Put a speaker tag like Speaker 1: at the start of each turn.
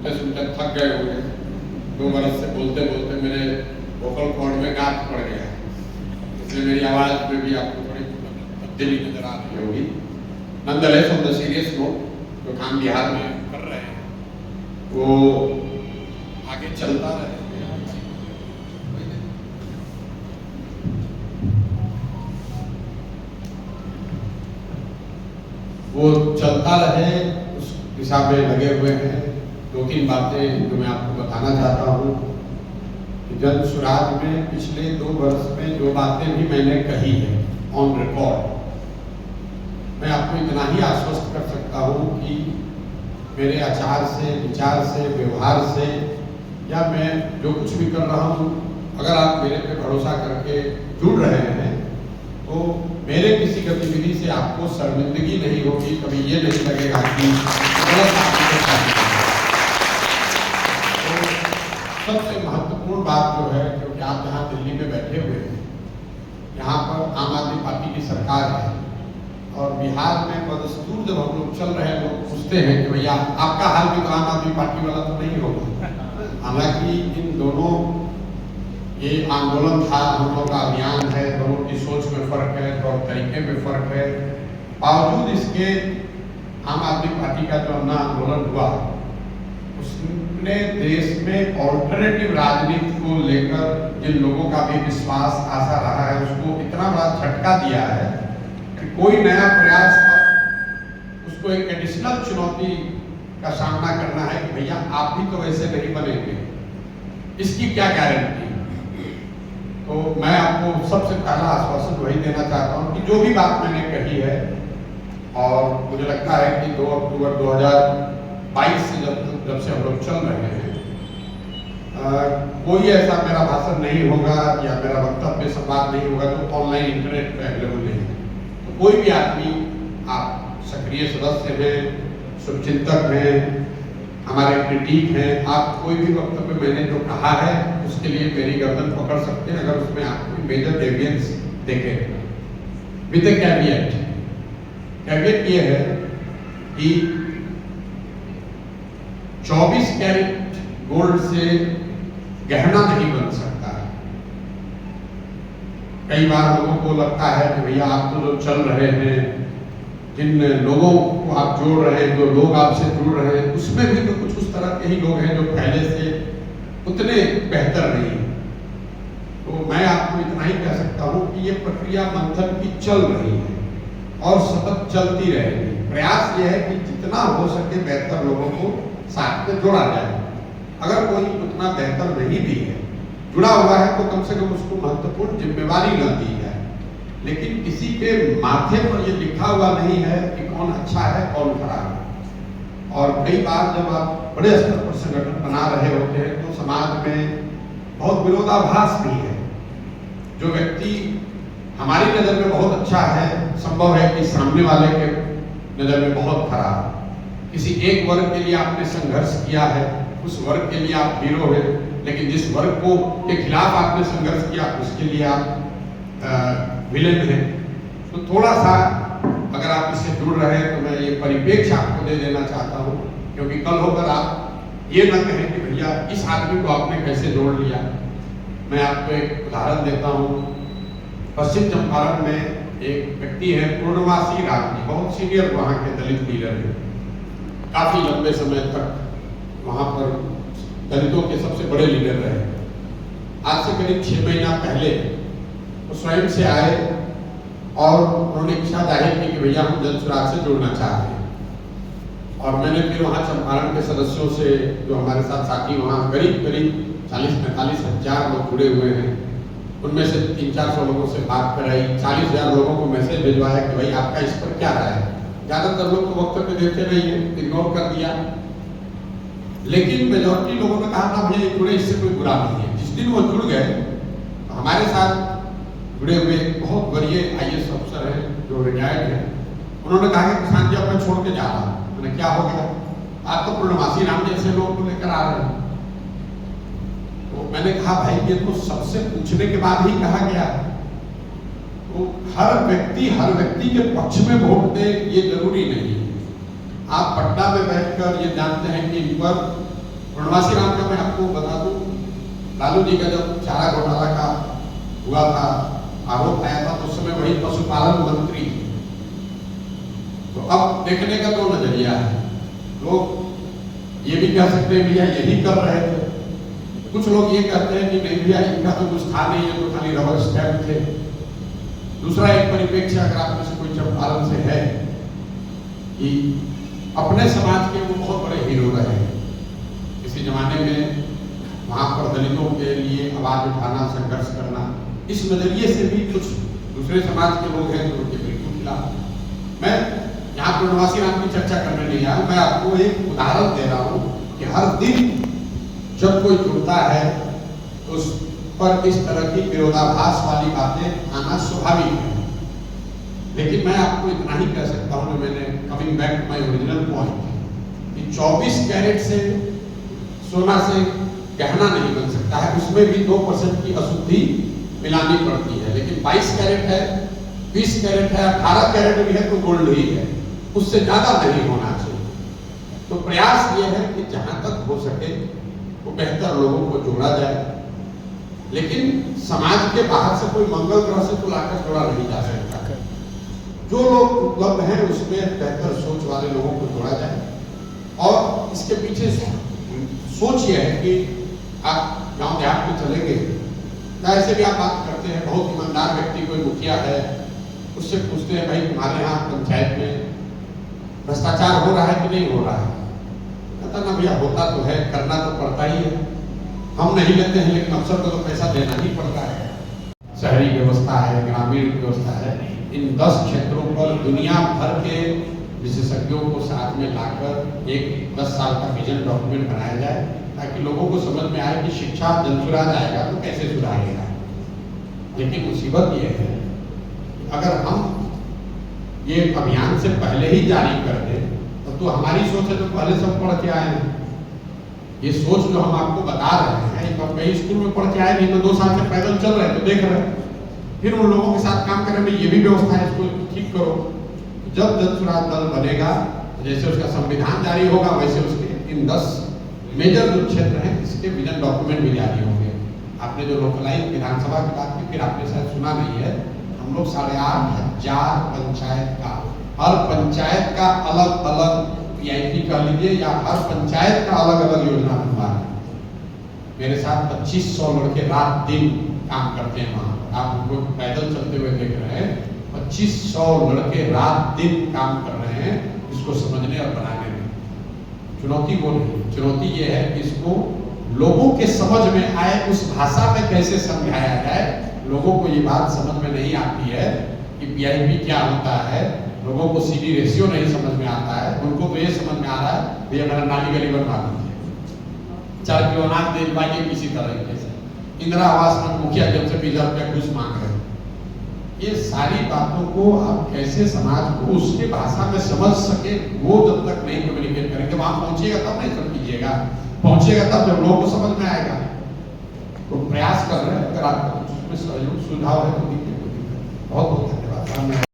Speaker 1: सुनते सुनते थक गए होंगे। 2 बरस से बोलते बोलते मेरे वोकल कॉर्ड में गांठ पड़ गया, इसलिए मेरी आवाज़ में भी आपको थोड़ी तब्दीली नजर आ रही होगी। Nonetheless on the serious note, जो काम बिहार में कर रहे हैं वो आगे चलता रहे। वो चलता रहे, उस दिशा में लगे हुए हैं। 2-3 बातें जो मैं आपको बताना चाहता हूँ कि जन सुराज में पिछले 2 वर्ष में जो बातें भी मैंने कही है ऑन रिकॉर्ड, मैं आपको इतना ही आश्वस्त कर सकता हूँ कि मेरे आचार से, विचार से, व्यवहार से, या मैं जो कुछ भी कर रहा हूँ, अगर आप मेरे पे भरोसा करके जुड़ रहे हैं तो मेरे किसी गतिविधि से आपको शर्मिंदगी नहीं होगी। कभी ये नहीं लगेगा कि गलत आपके साथ। तो सबसे महत्वपूर्ण बात जो है, क्योंकि आप जहाँ दिल्ली में बैठे हुए हैं, यहाँ पर आम आदमी पार्टी की सरकार है और बिहार में बदस्तूर जब हम लोग चल रहे हैं, लोग पूछते हैं कि भैया आपका हाल भी तो आम आदमी पार्टी वाला तो नहीं होगा। हालांकि इन दोनों, ये आंदोलन था, हम लोग का अभियान है, दोनों की सोच में फर्क है, तौर तरीके में फर्क है, बावजूद इसके आम आदमी पार्टी का जो अपना आंदोलन हुआ, उसने देश में ऑल्टरनेटिव राजनीति को लेकर जिन लोगों का भी विश्वास, आशा रहा है, उसको इतना बड़ा झटका दिया है कि कोई नया प्रयास पर उसको एक एडिशनल चुनौती का सामना करना है कि भैया आप भी तो वैसे नहीं बनेंगे, इसकी क्या गारंटी। तो मैं आपको सबसे पहला आश्वासन वही देना चाहता हूँ कि जो भी बात मैंने कही है, और मुझे लगता है कि 2 अक्टूबर 2022 से जब से हम लोग चल रहे हैं, कोई ऐसा मेरा भाषण नहीं होगा या मेरा वक्तव्य संवाद नहीं होगा जो ऑनलाइन इंटरनेट पे अवेलेबल नहीं है। तो कोई भी आदमी, आप सक्रिय सदस्य हैं, शुभचिंतक हैं, हमारे क्रिटिक हैं, आप कोई भी वक्तव्य मैंने जो कहा है उसके लिए मेरी गर्दन पकड़ सकते हैं अगर उसमें आप कोई मेजर डेविएंस देखें। विद द कैविएट ये है कि 24 कैरेट गोल्ड से गहना नहीं बन सकता है। कई बार लोगों को लगता है कि भैया आप तो जो चल रहे हैं, जिन लोगों को आप जोड़ रहे हैं, जो लोग आपसे जुड़ रहे हैं, उसमें भी तो कुछ उस तरह के ही लोग हैं जो पहले से उतने बेहतर नहीं है। तो मैं आपको इतना ही कह सकता हूँ कि ये प्रक्रिया मंथन की चल रही है और सतत चलती रहेगी। प्रयास ये है कि जितना हो सके बेहतर लोगों को साथ में जोड़ा जाए। अगर कोई उतना बेहतर नहीं भी है, जुड़ा हुआ है, तो कम से कम उसको महत्वपूर्ण जिम्मेवारी न दी जाए। लेकिन किसी के माथे पर ये लिखा हुआ नहीं है कि कौन अच्छा है कौन खराब है। और कई बार जब आप बड़े स्तर पर संगठन बना रहे होते हैं तो समाज में बहुत विरोधाभास भी है। जो व्यक्ति हमारी नज़र में बहुत अच्छा है, संभव है कि सामने वाले के नज़र में बहुत खराब। किसी एक वर्ग के लिए आपने संघर्ष किया है, उस वर्ग के लिए आप हीरो हैं, लेकिन जिस वर्ग को के खिलाफ आपने संघर्ष किया उसके लिए आप विलेन है। तो थोड़ा सा अगर आप इससे जुड़ रहे हैं तो मैं ये परिप्रेक्ष्य आपको दे देना चाहता हूँ, क्योंकि कल होकर आप ये न कहें कि भैया इस आदमी को आपने कैसे जोड़ लिया। मैं आपको एक उदाहरण देता हूँ। पश्चिम चंपारण में एक व्यक्ति है पूर्णवासी रामजी, बहुत सीनियर वहाँ के दलित लीडर हैं, काफी लंबे समय तक वहाँ पर दलितों के सबसे बड़े लीडर रहे। आज से करीब 6 महीना पहले वो स्वयं से आए और उन्होंने इच्छा जाहिर की कि भैया हम जन सुराज से जुड़ना चाहते हैं। और मैंने फिर वहाँ चंपारण के सदस्यों से, जो हमारे साथ साथी वहाँ करीब 40-45 हज़ार लोग जुड़े हुए हैं, उनमें से 300-400 लोगों से बात कराई, 40,000 लोगों को मैसेज भिजवाया कि भाई आपका इस पर क्या राय है। ज़्यादातर लोग तो वक्तव्य देते नहीं है, इग्नोर कर दिया, लेकिन मेजॉरिटी लोगों ने कहा था भैया जुड़े, इससे कोई बुरा नहीं है। जिस दिन वो जुड़ गए तो हमारे साथ जुड़े हुए बहुत वरीय IAS अफसर हैं जो रिटायर्ड हैं, उन्होंने कहा कि किसान जी आपको छोड़ के जा रहा हूँ। मैंने क्या हो गया, आप तो पूर्णवासी राम जैसे लोग को लेकर आ रहे हैं। तो मैंने कहा भाई ये तो सबसे पूछने के बाद ही कहा गया। तो हर व्यक्ति के पक्ष में वोट दे ये जरूरी नहीं है। आप पटना में बैठकर ये जानते हैं कि इन पर पूर्णवासी राम का मैं आपको बता दूं, लालू जी का जब चारा घोटाला का हुआ था, आरोप आया था, तो उस समय वही पशुपालन मंत्री थे। तो अब देखने का दो नजरिया है। लोग ये भी कह सकते हैं भैया यही कर रहे थे, कुछ लोग ये कहते हैं कि नहीं भैया इनका तो कुछ था नहीं, ये तो खाली रबर स्टैम्प थे। दूसरा एक परिप्रेक्ष्य अगर आप में से कोई चंपारण से है कि अपने समाज के वो बहुत बड़े हीरो रहे। किसी जमाने में वहां पर दलितों के लिए आवाज उठाना, संघर्ष करना, इस नजरिए से भी कुछ दूसरे समाज के लोग हैं जो उनके बिल्कुल खिलाफ। मैं यहाँ पूर्णवासी राम की चर्चा करने नहीं आया, मैं आपको एक उदाहरण दे रहा हूँ कि हर दिन जब कोई जुड़ता है उस पर इस तरह की विरोधाभास वाली बातें आना स्वाभाविक है। लेकिन मैं आपको इतना ही कह सकता हूँ, जो मैंने coming back to my original point, कि 24 कैरेट से सोना से गहना नहीं बन सकता है, उसमें भी 2% की अशुद्धि मिलानी पड़ती है। लेकिन 22 कैरेट है, 20 कैरेट है, 18 कैरेट भी है तो गोल्ड ही है, उससे ज्यादा नहीं होना चाहिए। तो प्रयास ये है कि जहां तक हो सके वो बेहतर लोगों को जोड़ा जाए, लेकिन समाज के बाहर से कोई मंगल ग्रह से तो लाकर जोड़ा नहीं जा सकता। जो लोग उपलब्ध हैं उसमें बेहतर सोच वाले लोगों को जोड़ा जाए। और इसके पीछे सोच ये है कि आप गांव देहात में चलेंगे, ऐसे भी आप बात करते हैं, बहुत ईमानदार व्यक्ति कोई मुखिया है, उससे पूछते हैं भाई तुम्हारे यहाँ पंचायत में भ्रष्टाचार हो रहा है कि नहीं हो रहा है? कहता ना भैया होता तो है, करना तो पड़ता ही है, हम नहीं लेते हैं लेकिन अफसर को तो पैसा देना ही पड़ता है। शहरी व्यवस्था है, ग्रामीण व्यवस्था है, इन 10 क्षेत्रों पर दुनिया भर के विशेषज्ञों को साथ में लाकर एक 10 साल का विजन डॉक्यूमेंट बनाया जाए, ताकि लोगों को समझ में आए कि शिक्षा जन सुराज आएगा तो कैसे सुधारेगा। लेकिन मुसीबत ये है अगर हम ये अभियान से पहले ही जारी कर दें तो हमारी सोच है तो पहले सब पढ़ के आए हैं। ये सोच जो हम आपको बता रहे हैं, तो कहीं स्कूल में पढ़ के आए नहीं, तो 2 साल से पैदल चल रहे हैं तो देख रहे हैं, फिर उन लोगों के साथ काम करें में ये भी व्यवस्था है, इसको ठीक करो। जब जन सुराज दल बनेगा, जैसे उसका संविधान जारी होगा, वैसे उसके इन 10 मेजर जो क्षेत्र हैं इसके विजन डॉक्यूमेंट भी जारी होंगे। आपने जो लोकलाइज विधानसभा की बात की, फिर आपने शायद सुना नहीं है, हम लोग 8,500 पंचायत का, हर पंचायत का अलग अलग PIP कह लीजिए या हर पंचायत का अलग अलग योजना बनवा है। मेरे साथ 2500 लड़के रात दिन काम करते हैं वहाँ, आप उनको पैदल चलते हुए देख रहे हैं। 2500 लड़के रात दिन काम कर रहे हैं इसको समझने और बनाने में। चुनौती वो नहीं, चुनौती ये है कि इसको लोगों के समझ में आए, उस भाषा में कैसे समझाया जाए। लोगों को ये बात समझ में नहीं आती है कि PIP क्या होता है, लोगों को CD रेशियो नहीं समझ में आता है। उनको तो ये समझ में आ रहा है भैया मेरा नाली गली बनवा दीजिए, 4 किलो अनाज दे दीजिए किसी तरीके से, इंदिरा आवास में मुखिया जब से 20,000 रुपया घूस मांग रहे हैं। ये सारी बातों को आप कैसे समाज को उसके भाषा में समझ सके, वो जब तक नहीं कम्युनिकेट करेंगे, वहां पहुंचिएगा तब नहीं समझिएगा, पहुंचेगा तब जब लोगों को समझ में आएगा। तो प्रयास कर रहे हैं, अगर आपका कुछ उसमें सहयोग सुझाव है तो दीजिए। बहुत बहुत धन्यवाद।